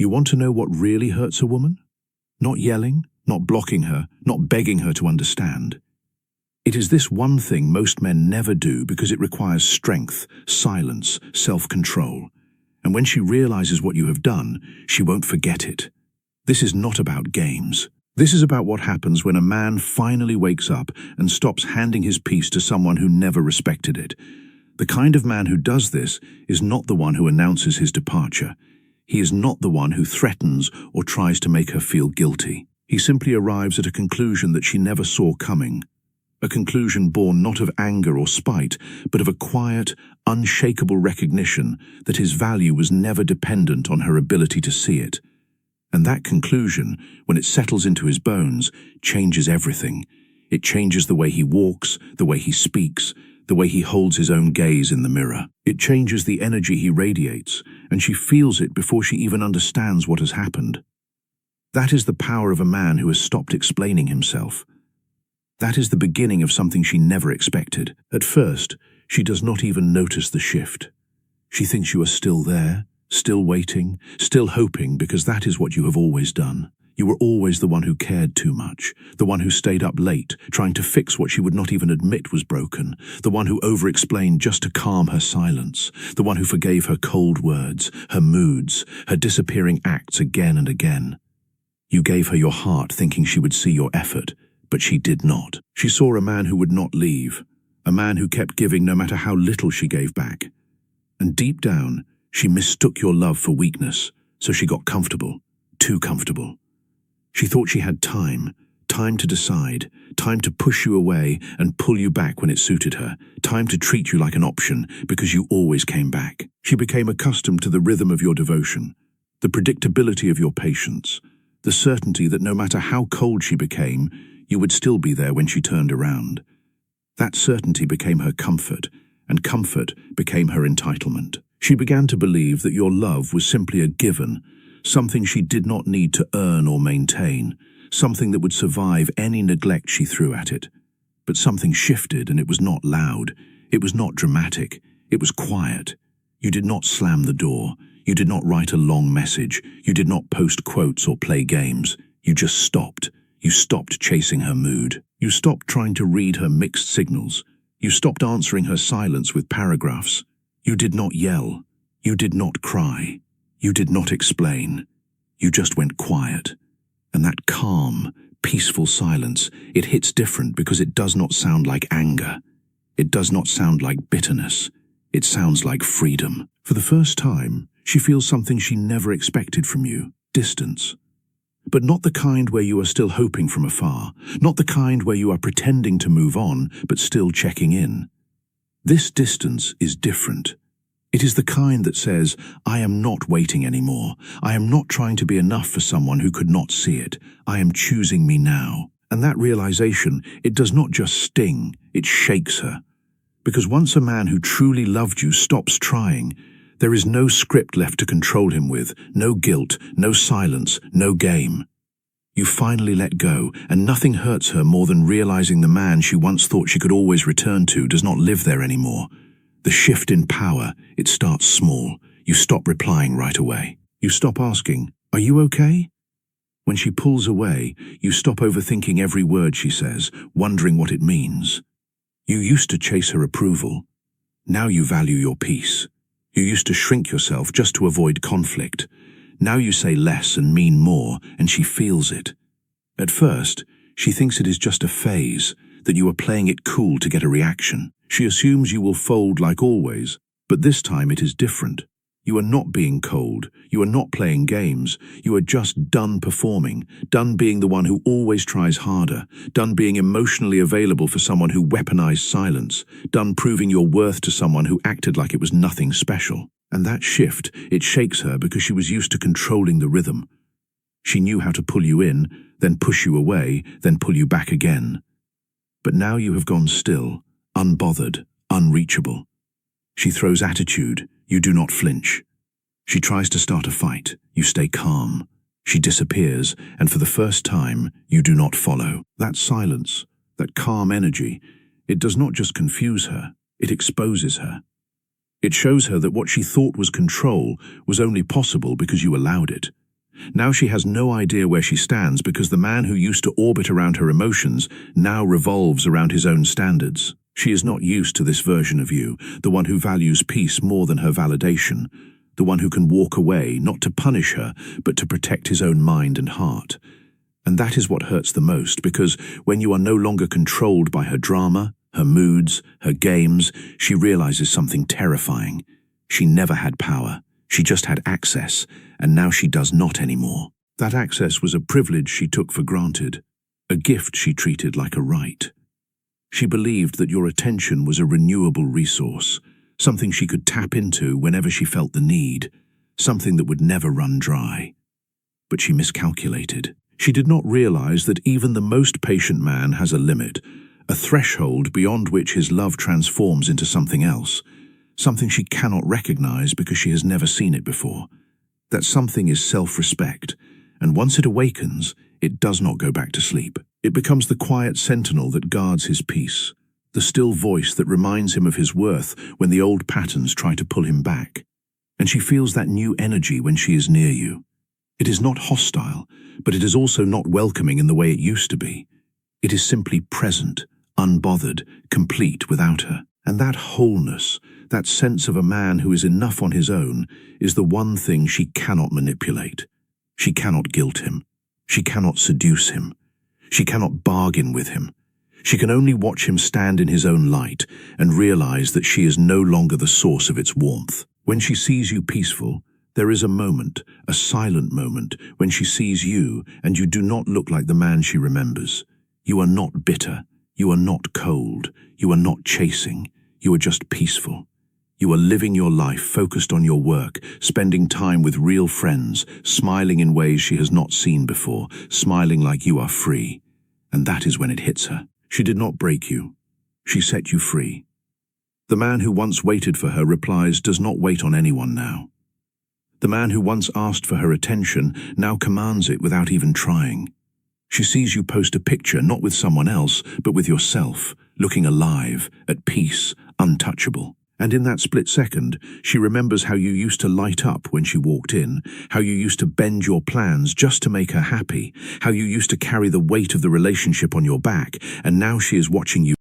You want to know what really hurts a woman? Not yelling, not blocking her, not begging her to understand. It is this one thing most men never do because it requires strength, silence, self-control. And when she realizes what you have done, she won't forget it. This is not about games. This is about what happens when a man finally wakes up and stops handing his peace to someone who never respected it. The kind of man who does this is not the one who announces his departure. He is not the one who threatens or tries to make her feel guilty. He simply arrives at a conclusion that she never saw coming. A conclusion born not of anger or spite, but of a quiet, unshakable recognition that his value was never dependent on her ability to see it. And that conclusion, when it settles into his bones, changes everything. It changes the way he walks, the way he speaks, the way he holds his own gaze in the mirror. It changes the energy he radiates, and she feels it before she even understands what has happened. That is the power of a man who has stopped explaining himself. That is the beginning of something she never expected. At first, she does not even notice the shift. She thinks you are still there, still waiting, still hoping, because that is what you have always done. You were always the one who cared too much, the one who stayed up late, trying to fix what she would not even admit was broken, the one who over-explained just to calm her silence, the one who forgave her cold words, her moods, her disappearing acts again and again. You gave her your heart thinking she would see your effort, but she did not. She saw a man who would not leave, a man who kept giving no matter how little she gave back. And deep down, she mistook your love for weakness, so she got comfortable, too comfortable. She thought she had time to decide, time to push you away and pull you back when it suited her, time to treat you like an option because you always came back. She became accustomed to the rhythm of your devotion, the predictability of your patience, the certainty that no matter how cold she became, you would still be there when she turned around. That certainty became her comfort, and comfort became her entitlement. She began to believe that your love was simply a given, something she did not need to earn or maintain, something that would survive any neglect she threw at it. But something shifted, and it was not loud, it was not dramatic, it was quiet. You did not slam the door, you did not write a long message, you did not post quotes or play games. You just stopped. You stopped chasing her mood. You stopped trying to read her mixed signals. You stopped answering her silence with paragraphs. You did not yell. You did not cry. You did not explain. You just went quiet. And that calm, peaceful silence, it hits different because it does not sound like anger. It does not sound like bitterness. It sounds like freedom. For the first time, she feels something she never expected from you: distance. But not the kind where you are still hoping from afar, not the kind where you are pretending to move on but still checking in. This distance is different. It is the kind that says, I am not waiting anymore. I am not trying to be enough for someone who could not see it. I am choosing me now. And that realization, it does not just sting, it shakes her. Because once a man who truly loved you stops trying, there is no script left to control him with, no guilt, no silence, no game. You finally let go, and nothing hurts her more than realizing the man she once thought she could always return to does not live there anymore. The shift in power, it starts small. You stop replying right away. You stop asking, "Are you okay?" When she pulls away, you stop overthinking every word she says, wondering what it means. You used to chase her approval. Now you value your peace. You used to shrink yourself just to avoid conflict. Now you say less and mean more, and she feels it. At first, she thinks it is just a phase, that you are playing it cool to get a reaction. She assumes you will fold like always, but this time it is different. You are not being cold, you are not playing games, you are just done performing, done being the one who always tries harder, done being emotionally available for someone who weaponized silence, done proving your worth to someone who acted like it was nothing special. And that shift, it shakes her because she was used to controlling the rhythm. She knew how to pull you in, then push you away, then pull you back again. But now you have gone still, unbothered, unreachable. She throws attitude, you do not flinch. She tries to start a fight, you stay calm. She disappears, and for the first time, you do not follow. That silence, that calm energy, it does not just confuse her, it exposes her. It shows her that what she thought was control was only possible because you allowed it. Now she has no idea where she stands because the man who used to orbit around her emotions now revolves around his own standards. She is not used to this version of you, the one who values peace more than her validation, the one who can walk away, not to punish her, but to protect his own mind and heart. And that is what hurts the most, because when you are no longer controlled by her drama, her moods, her games, she realizes something terrifying. She never had power. She just had access, and now she does not anymore. That access was a privilege she took for granted, a gift she treated like a right. She believed that your attention was a renewable resource, something she could tap into whenever she felt the need, something that would never run dry. But she miscalculated. She did not realize that even the most patient man has a limit, a threshold beyond which his love transforms into something else, something she cannot recognize because she has never seen it before. That something is self-respect, and once it awakens, it does not go back to sleep. It becomes the quiet sentinel that guards his peace, the still voice that reminds him of his worth when the old patterns try to pull him back. And she feels that new energy when she is near you. It is not hostile, but it is also not welcoming in the way it used to be. It is simply present, unbothered, complete without her. And that wholeness, that sense of a man who is enough on his own, is the one thing she cannot manipulate. She cannot guilt him. She cannot seduce him. She cannot bargain with him. She can only watch him stand in his own light and realize that she is no longer the source of its warmth. When she sees you peaceful, there is a moment, a silent moment, when she sees you and you do not look like the man she remembers. You are not bitter. You are not cold. You are not chasing. You are just peaceful. You are living your life focused on your work, spending time with real friends, smiling in ways she has not seen before, smiling like you are free. And that is when it hits her. She did not break you. She set you free. The man who once waited for her replies does not wait on anyone now. The man who once asked for her attention now commands it without even trying. She sees you post a picture not with someone else, but with yourself, looking alive, at peace, untouchable. And in that split second, she remembers how you used to light up when she walked in, how you used to bend your plans just to make her happy, how you used to carry the weight of the relationship on your back, and now she is watching you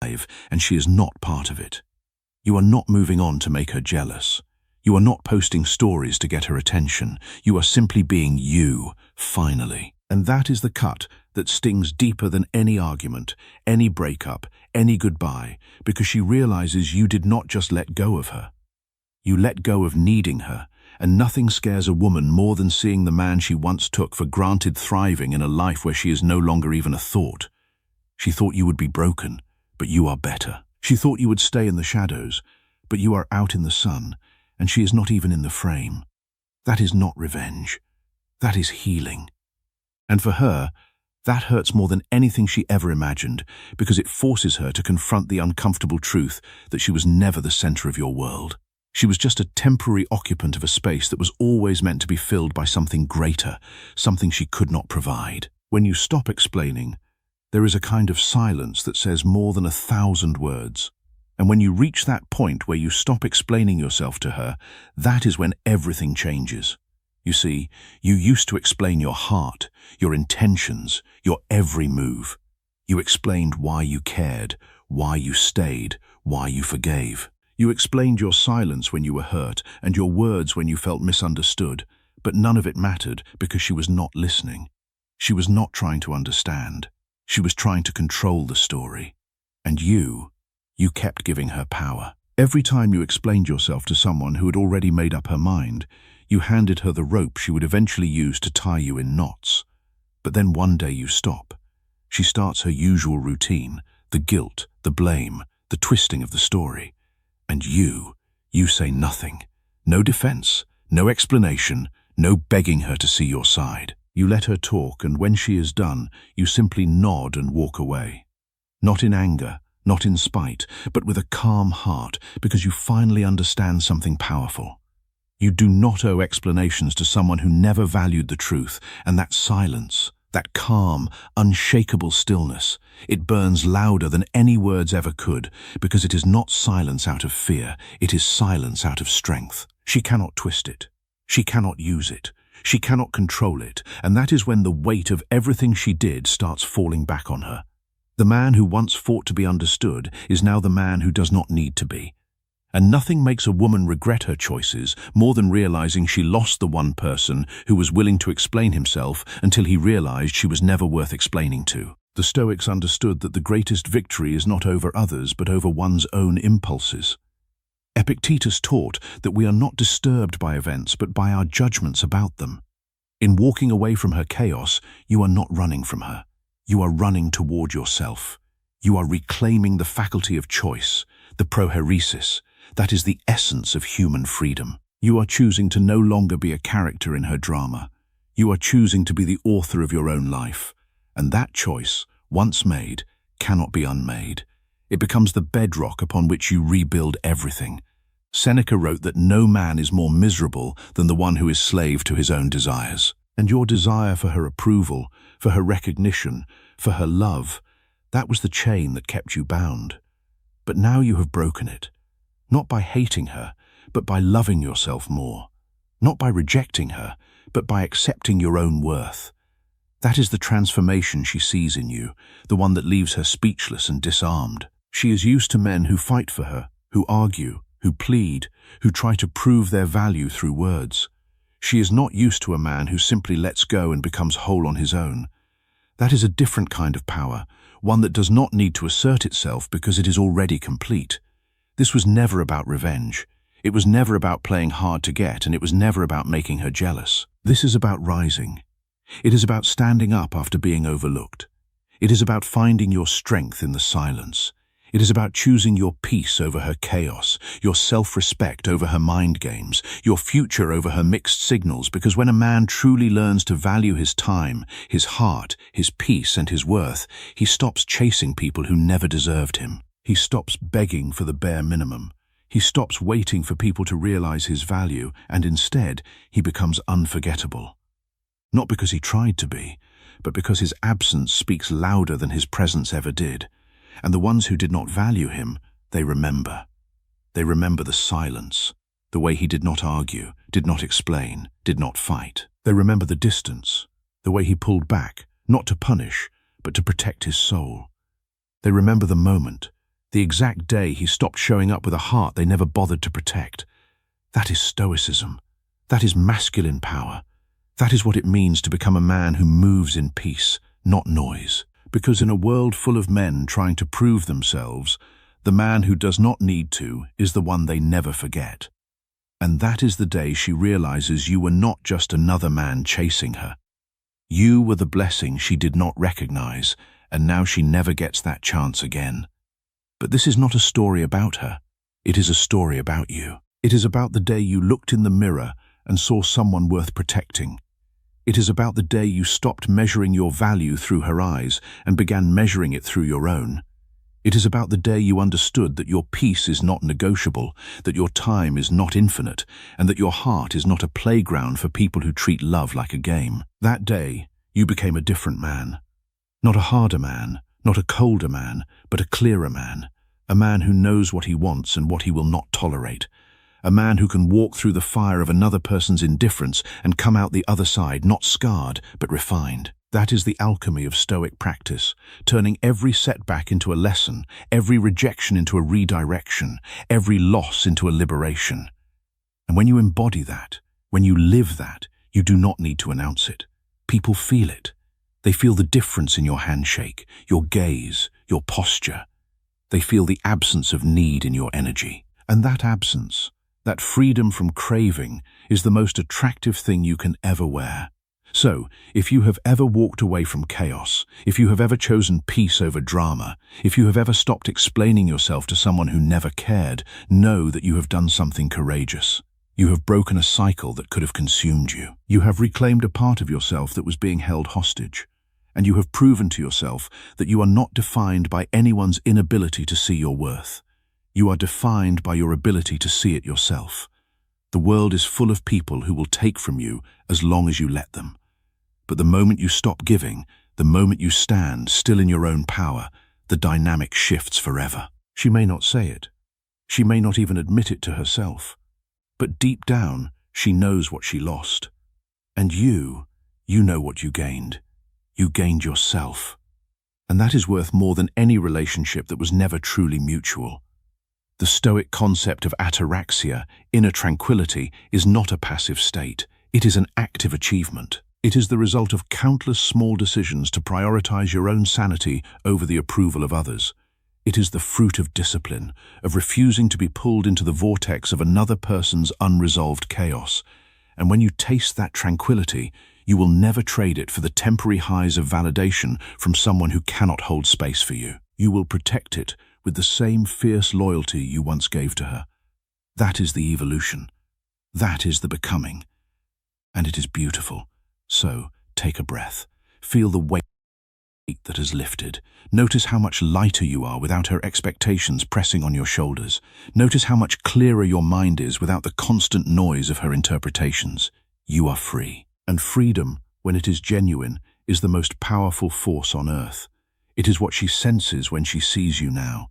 alive, and she is not part of it. You are not moving on to make her jealous. You are not posting stories to get her attention. You are simply being you, finally. And that is the cut that stings deeper than any argument, any breakup, any goodbye, because she realizes you did not just let go of her. You let go of needing her, and nothing scares a woman more than seeing the man she once took for granted thriving in a life where she is no longer even a thought. She thought you would be broken, but you are better. She thought you would stay in the shadows, but you are out in the sun, and she is not even in the frame. That is not revenge. That is healing. And for her, that hurts more than anything she ever imagined, because it forces her to confront the uncomfortable truth that she was never the center of your world. She was just a temporary occupant of a space that was always meant to be filled by something greater, something she could not provide. When you stop explaining, there is a kind of silence that says more than 1,000 words. And when you reach that point where you stop explaining yourself to her, that is when everything changes. You see, you used to explain your heart, your intentions, your every move. You explained why you cared, why you stayed, why you forgave. You explained your silence when you were hurt and your words when you felt misunderstood, but none of it mattered because she was not listening. She was not trying to understand. She was trying to control the story. And you kept giving her power. Every time you explained yourself to someone who had already made up her mind, you handed her the rope she would eventually use to tie you in knots. But then one day you stop. She starts her usual routine, the guilt, the blame, the twisting of the story. And you say nothing. No defense, no explanation, no begging her to see your side. You let her talk, and when she is done, you simply nod and walk away. Not in anger, not in spite, but with a calm heart, because you finally understand something powerful. You do not owe explanations to someone who never valued the truth, and that silence, that calm, unshakable stillness, it burns louder than any words ever could, because it is not silence out of fear, it is silence out of strength. She cannot twist it. She cannot use it. She cannot control it, and that is when the weight of everything she did starts falling back on her. The man who once fought to be understood is now the man who does not need to be. And nothing makes a woman regret her choices more than realizing she lost the one person who was willing to explain himself until he realized she was never worth explaining to. The Stoics understood that the greatest victory is not over others but over one's own impulses. Epictetus taught that we are not disturbed by events but by our judgments about them. In walking away from her chaos, you are not running from her. You are running toward yourself. You are reclaiming the faculty of choice, the prohairesis. That is the essence of human freedom. You are choosing to no longer be a character in her drama. You are choosing to be the author of your own life. And that choice, once made, cannot be unmade. It becomes the bedrock upon which you rebuild everything. Seneca wrote that no man is more miserable than the one who is slave to his own desires. And your desire for her approval, for her recognition, for her love, that was the chain that kept you bound. But now you have broken it. Not by hating her, but by loving yourself more. Not by rejecting her, but by accepting your own worth. That is the transformation she sees in you, the one that leaves her speechless and disarmed. She is used to men who fight for her, who argue, who plead, who try to prove their value through words. She is not used to a man who simply lets go and becomes whole on his own. That is a different kind of power, one that does not need to assert itself because it is already complete. This was never about revenge. It was never about playing hard to get, and it was never about making her jealous. This is about rising. It is about standing up after being overlooked. It is about finding your strength in the silence. It is about choosing your peace over her chaos, your self-respect over her mind games, your future over her mixed signals, because when a man truly learns to value his time, his heart, his peace, and his worth, he stops chasing people who never deserved him. He stops begging for the bare minimum. He stops waiting for people to realize his value, and instead, he becomes unforgettable. Not because he tried to be, but because his absence speaks louder than his presence ever did. And the ones who did not value him, they remember. They remember the silence, the way he did not argue, did not explain, did not fight. They remember the distance, the way he pulled back, not to punish, but to protect his soul. They remember the moment, the exact day he stopped showing up with a heart they never bothered to protect. That is Stoicism. That is masculine power. That is what it means to become a man who moves in peace, not noise. Because in a world full of men trying to prove themselves, the man who does not need to is the one they never forget. And that is the day she realizes you were not just another man chasing her. You were the blessing she did not recognize, and now she never gets that chance again. But this is not a story about her. It is a story about you. It is about the day you looked in the mirror and saw someone worth protecting. It is about the day you stopped measuring your value through her eyes and began measuring it through your own. It is about the day you understood that your peace is not negotiable, that your time is not infinite, and that your heart is not a playground for people who treat love like a game. That day, you became a different man. Not a harder man, not a colder man, but a clearer man. A man who knows what he wants and what he will not tolerate. A man who can walk through the fire of another person's indifference and come out the other side, not scarred, but refined. That is the alchemy of Stoic practice, turning every setback into a lesson, every rejection into a redirection, every loss into a liberation. And when you embody that, when you live that, you do not need to announce it. People feel it. They feel the difference in your handshake, your gaze, your posture. They feel the absence of need in your energy. And that absence, that freedom from craving, is the most attractive thing you can ever wear. So, if you have ever walked away from chaos, if you have ever chosen peace over drama, if you have ever stopped explaining yourself to someone who never cared, know that you have done something courageous. You have broken a cycle that could have consumed you. You have reclaimed a part of yourself that was being held hostage. And you have proven to yourself that you are not defined by anyone's inability to see your worth. You are defined by your ability to see it yourself. The world is full of people who will take from you as long as you let them. But the moment you stop giving, the moment you stand still in your own power, the dynamic shifts forever. She may not say it. She may not even admit it to herself. But deep down, She knows what she lost. And you know what you gained. You gained yourself. And that is worth more than any relationship that was never truly mutual. The Stoic concept of ataraxia, inner tranquility, is not a passive state. It is an active achievement. It is the result of countless small decisions to prioritize your own sanity over the approval of others. It is the fruit of discipline, of refusing to be pulled into the vortex of another person's unresolved chaos. And when you taste that tranquility, you will never trade it for the temporary highs of validation from someone who cannot hold space for you. You will protect it with the same fierce loyalty you once gave to her. That is the evolution. That is the becoming. And it is beautiful. So, take a breath. Feel the weight that has lifted. Notice how much lighter you are without her expectations pressing on your shoulders. Notice how much clearer your mind is without the constant noise of her interpretations. You are free. And freedom, when it is genuine, is the most powerful force on earth. It is what she senses when she sees you now.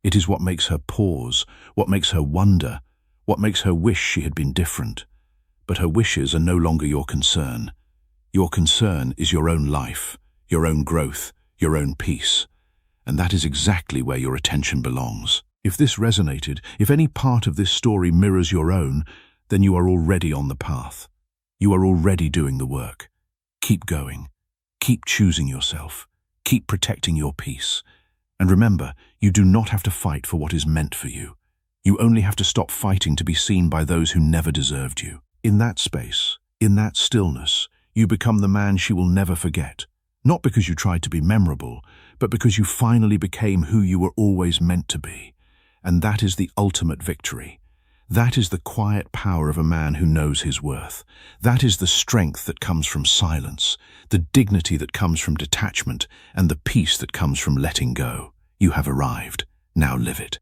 It is what makes her pause, what makes her wonder, what makes her wish she had been different. But her wishes are no longer your concern. Your concern is your own life, your own growth, your own peace. And that is exactly where your attention belongs. If this resonated, if any part of this story mirrors your own, then you are already on the path. You are already doing the work. Keep going. Keep choosing yourself. Keep protecting your peace. And remember, you do not have to fight for what is meant for you. You only have to stop fighting to be seen by those who never deserved you. In that space, in that stillness, you become the man she will never forget. Not because you tried to be memorable, but because you finally became who you were always meant to be. And that is the ultimate victory. That is the quiet power of a man who knows his worth. That is the strength that comes from silence, the dignity that comes from detachment, and the peace that comes from letting go. You have arrived. Now live it.